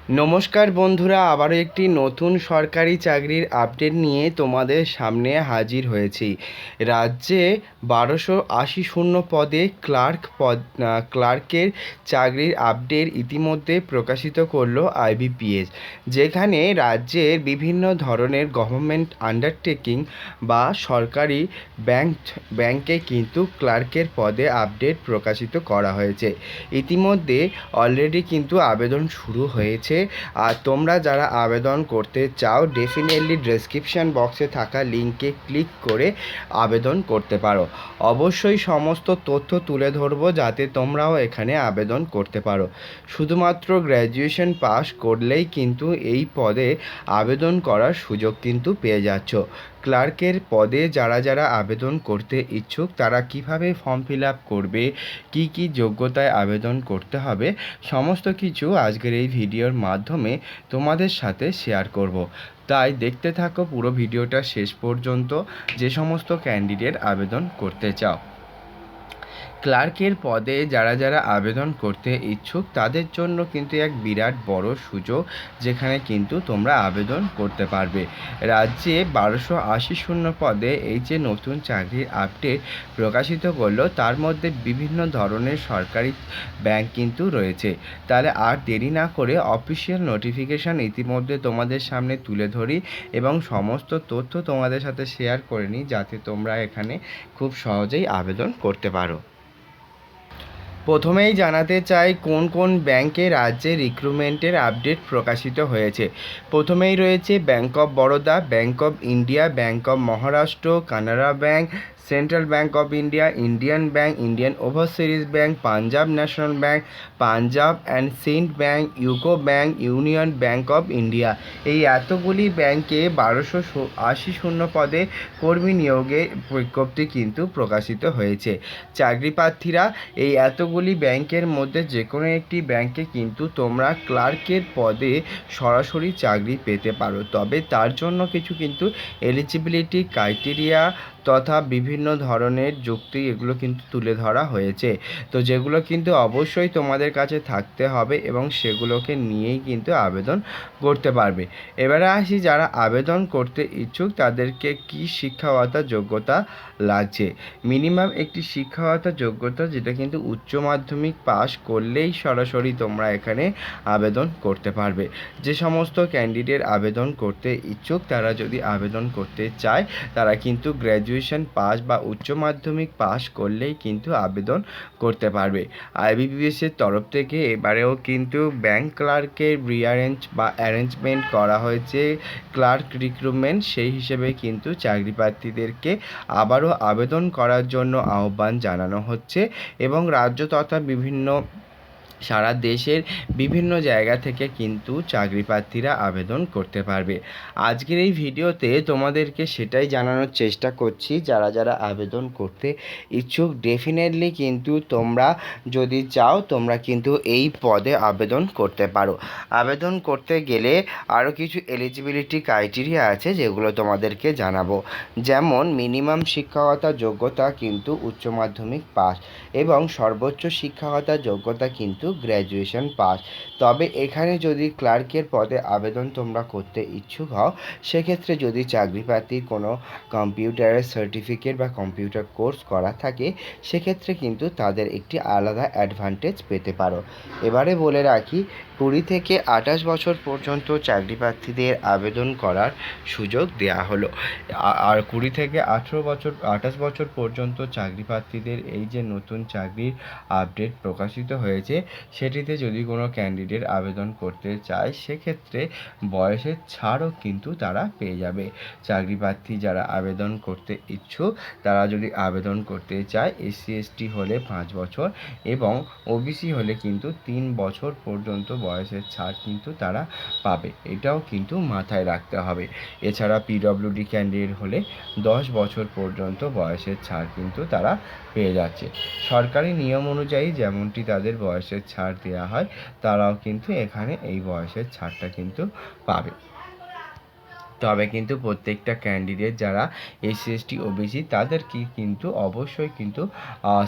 নমস্কার বন্ধুরা, আবারও একটি নতুন সরকারি চাকরির আপডেট নিয়ে তোমাদের সামনে হাজির হয়েছি। রাজ্যে 1280 পদে ক্লার্কের চাকরির আপডেট ইতিমধ্যে প্রকাশিত করলো আইবিপিএস, যেখানে রাজ্যের বিভিন্ন ধরনের গভর্নমেন্ট আন্ডারটেকিং বা সরকারি ব্যাংকে কিন্তু ক্লার্কের পদে আপডেট প্রকাশিত করা হয়েছে। ইতিমধ্যে অলরেডি কিন্তু আবেদন শুরু হয়েছে। আর তোমরা যারা আবেদন করতে চাও, ডেফিনেটলি ডেসক্রিপশান বক্সে থাকা লিঙ্কে ক্লিক করে আবেদন করতে পারো। অবশ্যই সমস্ত তথ্য তুলে ধরবো যাতে তোমরাও এখানে আবেদন করতে পারো। শুধুমাত্র গ্র্যাজুয়েশন পাস করলেই কিন্তু এই পদে আবেদন করার সুযোগ কিন্তু পেয়ে যাচ্ছ। ক্লার্কের পদে যারা যারা আবেদন করতে ইচ্ছুক তারা কিভাবে ফর্ম ফিল আপ করবে, কি কি যোগ্যতায় আবেদন করতে হবে, সমস্ত কিছু আজকের এই ভিডিওর মাধ্যমে তোমাদের সাথে শেয়ার করব। তাই দেখতে থাকো পুরো ভিডিওটা শেষ পর্যন্ত, যে সমস্ত ক্যান্ডিডেট আবেদন করতে চাও। ক্লার্কের পদে যারা যারা আবেদন করতে ইচ্ছুক তাদের জন্য কিন্তু এক বিরাট বড় সুযোগ, যেখানে কিন্তু তোমরা আবেদন করতে পারবে। রাজ্যে 1280 পদে এই যে নতুন চাকরির আপডেট প্রকাশিত করলো, তার মধ্যে বিভিন্ন ধরনের সরকারি ব্যাংক কিন্তু রয়েছে। তাহলে আর দেরি না করে অফিসিয়াল নোটিফিকেশান ইতিমধ্যে তোমাদের সামনে তুলে ধরি এবং সমস্ত তথ্য তোমাদের সাথে শেয়ার করে নিই, যাতে তোমরা এখানে খুব সহজেই আবেদন করতে পারো। প্রথমেই জানাতে চাই কোন কোন ব্যাংকে রাজ্যে রিক্রুটমেন্টের আপডেট প্রকাশিত হয়েছে। প্রথমেই রয়েছে bank of Baroda, bank of India, bank of Maharashtra, Canara bank, central bank of India, Indian bank, Indian overseas bank, Punjab national bank, Punjab and Sind bank, UCO bank, union bank of India. এই এতগুলি ব্যাংকে 1280 পদে কর্মী নিয়োগের বিজ্ঞপ্তি কিন্তু প্রকাশিত হয়েছে। চাকরি প্রার্থীরা এই এতগুলি ব্যাংকের মধ্যে যে কোনো একটি ব্যাংকে কিন্তু তোমরা ক্লার্কের পদে সরাসরি চাকরি পেতে পারো। তবে তার জন্য কিছু কিন্তু এলিজিবিলিটি ক্রাইটেরিয়া তথা বিভিন্ন ধরনের যুক্তি এগুলো কিন্তু তুলে ধরা হয়েছে, তো যেগুলো কিন্তু অবশ্যই তোমাদের কাছে থাকতে হবে এবং সেগুলোকে নিয়েই কিন্তু আবেদন করতে পারবে। এবারে আসি যারা আবেদন করতে ইচ্ছুক তাদেরকে কি শিক্ষাগত যোগ্যতা লাগছে। মিনিমাম একটি শিক্ষাগত যোগ্যতা, যেটা কিন্তু উচ্চ মাধ্যমিক পাশ করলেই সরাসরি তোমরা এখানে আবেদন করতে পারবে। যে সমস্ত ক্যান্ডিডেট আবেদন করতে ইচ্ছুক তারা যদি আবেদন করতে চায় তারা কিন্তু গ্র্যাজুয়েশন পাস বা উচ্চ মাধ্যমিক পাস করলেই কিন্তু আবেদন করতে পারবে। আইবিপিএসের তরফ থেকে এবারেও কিন্তু ব্যাংক ক্লার্কের অ্যারেঞ্জমেন্ট করা হয়েছে ক্লার্ক রিক্রুটমেন্ট, সেই হিসেবে কিন্তু চাকরি প্রার্থীদেরকে আবারও আবেদন করার জন্য আহ্বান জানানো হচ্ছে এবং রাজ্য তথা সারা দেশের বিভিন্ন জায়গা থেকে কিন্তু চাকরি প্রার্থীরা আবেদন করতে পারবে। আজকের এই ভিডিওতে তোমাদেরকে সেটাই জানানোর চেষ্টা করছি, যারা যারা আবেদন করতে ইচ্ছুক ডেফিনেটলি কিন্তু তোমরা যদি চাও তোমরা কিন্তু এই পদে আবেদন করতে পারো। আবেদন করতে গেলে আরও কিছু এলিজিবিলিটি ক্রাইটেরিয়া আছে যেগুলো তোমাদেরকে জানাবো। যেমন মিনিমাম শিক্ষাগত যোগ্যতা কিন্তু উচ্চ মাধ্যমিক পাস এবং সর্বোচ্চ শিক্ষাগত যোগ্যতা কিন্তু গ্র্যাজুয়েশন পাস। তবে এখানে যদি ক্লার্কের পদে আবেদন তোমরা করতে ইচ্ছুক হও, সেক্ষেত্রে যদি চাকরি প্রার্থীর কোনো কম্পিউটারের সার্টিফিকেট বা কম্পিউটার কোর্স করা থাকে সেক্ষেত্রে কিন্তু তাদের একটি আলাদা অ্যাডভান্টেজ পেতে পারো। এবারে বলে রাখি 20 থেকে 28 বছর পর্যন্ত চাকরি প্রার্থীদের আবেদন করার সুযোগ দেওয়া হলো। আর 20 থেকে 28 বছর পর্যন্ত চাকরি প্রার্থীদের এই যে নতুন চাকরির আপডেট প্রকাশিত হয়েছে সেটিতে যদি কোনো ক্যান্ডিডেট আবেদন করতে চায় সেক্ষেত্রে বয়সের ছাড়ও কিন্তু তারা পেয়ে যাবে। চাকরি প্রার্থী যারা আবেদন করতে ইচ্ছুক তারা যদি আবেদন করতে চায় SC/ST হলে 5 বছর এবং OBC হলে কিন্তু 3 বছর পর্যন্ত বয়সের ছাড় কিন্তু তারা পাবে, এটাও কিন্তু মাথায় রাখতে হবে। এছাড়া PWD ক্যান্ডিডেট হলে 10 বছর পর্যন্ত বয়সের ছাড় কিন্তু তারা পেয়ে যাচ্ছে। সরকারি নিয়ম অনুযায়ী যেমনটি তাদের বয়সের ছাড় দেওয়া হয় তারাও কিন্তু এখানে এই বয়সের ছাড়টা কিন্তু পাবে। তবে কিন্তু প্রত্যেকটা ক্যান্ডিডেট যারা এসসি এসটি ওবিসি তাদেরকে কিন্তু অবশ্যই কিন্তু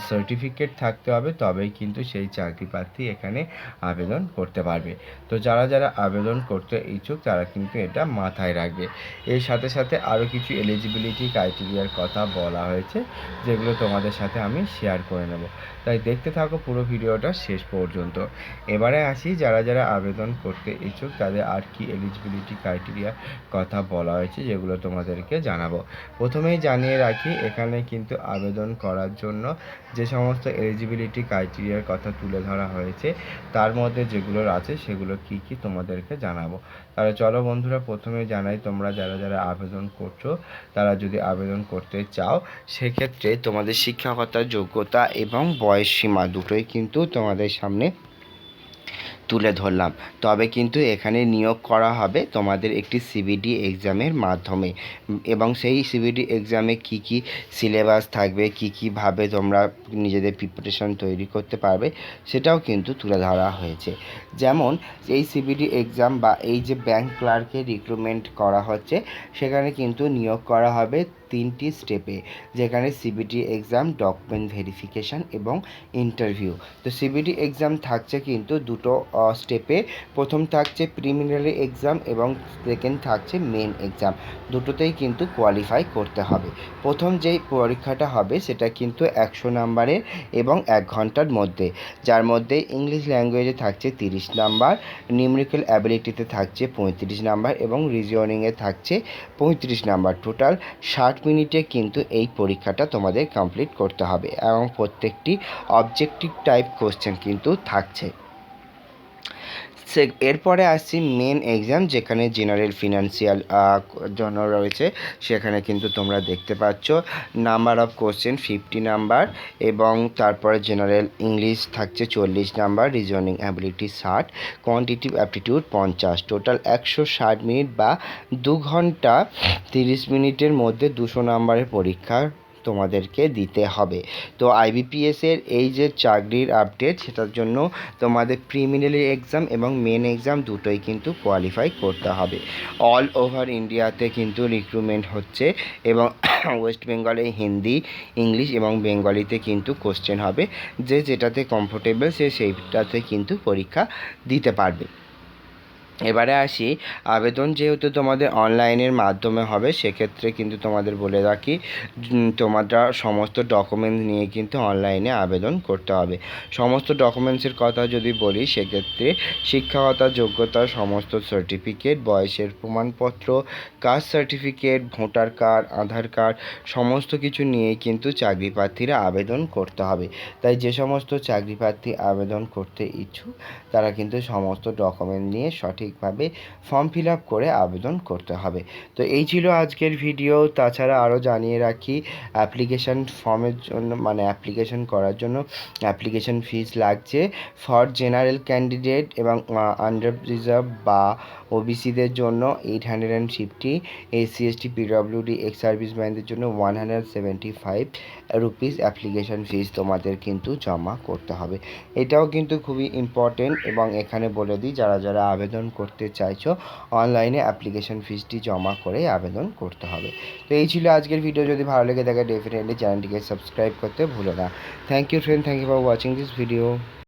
সার্টিফিকেট থাকতে হবে, তবেই কিন্তু সেই চাকরি প্রার্থী এখানে আবেদন করতে পারবে। তো যারা যারা আবেদন করতে ইচ্ছুক তারা কিন্তু এটা মাথায় রাখবে। এর সাথে সাথে আরও কিছু এলিজিবিলিটি ক্রাইটেরিয়ার কথা বলা হয়েছে, যেগুলো তোমাদের সাথে আমি শেয়ার করে নেব। তাই দেখতে থাকো পুরো ভিডিওটা শেষ পর্যন্ত। এবারে আসি যারা যারা আবেদন করতে ইচ্ছুক তাদের আর কি এলিজিবিলিটি ক্রাইটেরিয়ার কথা বলা হয়েছে, যেগুলো তোমাদেরকে জানাবো। প্রথমেই জানিয়ে রাখি, এখানে কিন্তু আবেদন করার জন্য যে সমস্ত এলিজিবিলিটি ক্রাইটেরিয়ার কথা তুলে ধরা হয়েছে তার মধ্যে যেগুলো আছে সেগুলো কি কি তোমাদেরকে জানাবো। তাহলে চলো বন্ধুরা, প্রথমে জানাই তোমরা যারা যারা আবেদন করছো তারা যদি আবেদন করতে চাও সেক্ষেত্রে তোমাদের শিক্ষাগত যোগ্যতা এবং বয়স সীমা দুটোই কিন্তু তোমাদের সামনে তুলে ধরলাম। তবে কিন্তু এখানে নিয়োগ করা হবে তোমাদের একটি সিবিডি এক্সামের মাধ্যমে, এবং সেই সিবিডি এক্সামে কি কি সিলেবাস থাকবে, কীভাবে তোমরা নিজেদের প্রিপারেশন তৈরি করতে পারবে সেটাও কিন্তু তুলে ধরা হয়েছে। যেমন এই সিবিডি এক্সাম বা এই যে ব্যাংক ক্লার্কের রিক্রুটমেন্ট করা হচ্ছে সেখানে কিন্তু নিয়োগ করা হবে 3টি স্টেপে, যেখানে সিবিটি এক্সাম, ডকুমেন্ট ভেরিফিকেশান এবং ইন্টারভিউ। তো সিবিটি এক্সাম থাকছে কিন্তু দুটো স্টেপে, প্রথম থাকছে প্রিলিমিনারি এক্সাম এবং সেকেন্ড থাকছে মেন এক্সাম। দুটোতেই কিন্তু কোয়ালিফাই করতে হবে। প্রথম যেই পরীক্ষাটা হবে সেটা কিন্তু 100 নাম্বারের এবং 1 ঘন্টার মধ্যে, যার মধ্যে ইংলিশ ল্যাঙ্গুয়েজে থাকছে 30 নাম্বার, নিউমেরিক্যাল অ্যাবিলিটিতে থাকছে 35 নাম্বার এবং রিজনিংয়ে থাকছে 35 নাম্বার। টোটাল 60 মিনিটে কিন্তু এই পরীক্ষাটা তোমাদের কমপ্লিট করতে হবে এবং প্রত্যেকটি অবজেক্টিভ টাইপ কোশ্চেন কিন্তু থাকছে। এরপরে আসছি মেন এক্সাম, যেখানে জেনারেল ফিনান্সিয়াল জন্য রয়েছে। সেখানে কিন্তু তোমরা দেখতে পাচ্ছ নাম্বার অফ কোশ্চেন 50 নাম্বার এবং তারপরে জেনারেল ইংলিশ থাকছে 40 number, reasoning ability 60, quantitative aptitude 50। Total 160 minute বা 2 ঘন্টা 30 মিনিটের মধ্যে 200 নাম্বারের পরীক্ষা তোমাদেরকে দিতে হবে। তো আইবিপিএসের এই যে চাকরির আপডেট, সেটার জন্য তোমাদের প্রিলিমিনারি এক্সাম এবং মেন এক্সাম দুটোই কিন্তু কোয়ালিফাই করতে হবে। অল ওভার ইন্ডিয়াতে কিন্তু রিক্রুটমেন্ট হচ্ছে এবং ওয়েস্ট বেঙ্গলে হিন্দি, ইংলিশ এবং বেঙ্গলিতে কিন্তু কোশ্চেন হবে। যে যেটাতে কমফোর্টেবল সে সেইটাতে কিন্তু পরীক্ষা দিতে পারবে। এবারে আসি, আবেদন যেহেতু তোমাদের অনলাইনের মাধ্যমে হবে সেক্ষেত্রে কিন্তু তোমাদের বলে রাখি তোমরা সমস্ত ডকুমেন্টস নিয়ে কিন্তু অনলাইনে আবেদন করতে হবে। সমস্ত ডকুমেন্টসের কথা যদি বলি সেক্ষেত্রে শিক্ষাগত যোগ্যতার সমস্ত সার্টিফিকেট, বয়সের প্রমাণপত্র, কাস্ট সার্টিফিকেট, ভোটার কার্ড, আধার কার্ড সমস্ত কিছু নিয়েই কিন্তু চাকরি প্রার্থীরা আবেদন করতে হবে। তাই যে সমস্ত চাকরি প্রার্থী আবেদন করতে ইচ্ছুক তারা কিন্তু সমস্ত ডকুমেন্ট নিয়ে সঠিকভাবে ফর্ম ফিল আপ করে আবেদন করতে হবে। তো এই ছিল আজকের ভিডিও। তাছাড়া আরও জানিয়ে রাখি, অ্যাপ্লিকেশান ফর্মের জন্য মানে অ্যাপ্লিকেশন করার জন্য অ্যাপ্লিকেশন ফিস লাগছে ফর জেনারেল ক্যান্ডিডেট এবং আন্ডার রিজার্ভ বা ওবিসিদের জন্য 850, এসসি এসটি পিডব্লিউডি এক্স সার্ভিসম্যানদের জন্য 175 রুপিস অ্যাপ্লিকেশন ফিস তোমাদের কিন্তু জমা করতে হবে। এটাও কিন্তু খুবই ইম্পর্টেন্ট এবং এখানে বলে দিই যারা যারা আবেদন করতে চাইছো অনলাইনে অ্যাপ্লিকেশন ফিসটি জমা করে আবেদন করতে হবে। তো এই ছিল আজকের ভিডিও। যদি ভালো লেগে থাকে ডেফিনেটলি চ্যানেলটিকে সাবস্ক্রাইব করতে ভুলো না। Thank you friend, thank you for watching this video.